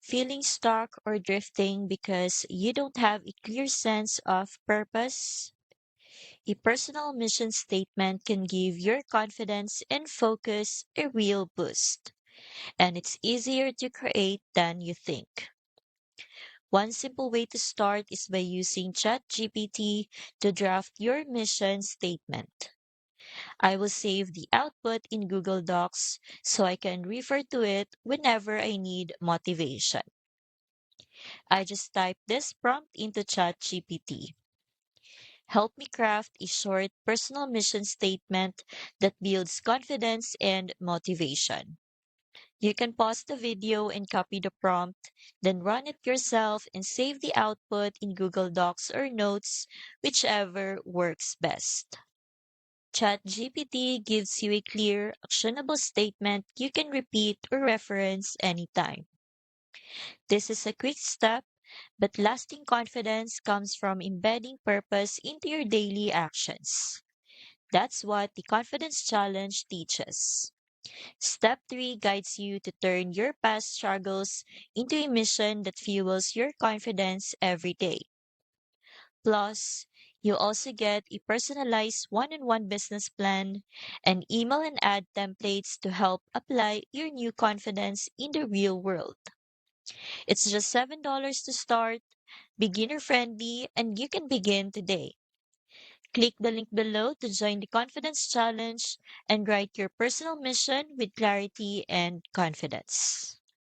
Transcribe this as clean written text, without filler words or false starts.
Feeling stuck or drifting because you don't have a clear sense of purpose? A personal mission statement can give your confidence and focus a real boost, and it's easier to create than you think. One simple way to start is by using ChatGPT to draft your mission statement. I will save the output in Google Docs so I can refer to it whenever I need motivation. I just type this prompt into ChatGPT. Help me craft a short personal mission statement that builds confidence and motivation. You can pause the video and copy the prompt, then run it yourself and save the output in Google Docs or Notes, whichever works best. ChatGPT gives you a clear, actionable statement you can repeat or reference anytime. This is a quick step, but lasting confidence comes from embedding purpose into your daily actions. That's what the Confidence Challenge teaches. Step 3 guides you to turn your past struggles into a mission that fuels your confidence every day. Plus, you also get a personalized one-on-one business plan and email and ad templates to help apply your new confidence in the real world. It's just $7 to start, beginner friendly, and you can begin today. Click the link below to join the Confidence Challenge and write your personal mission with clarity and confidence.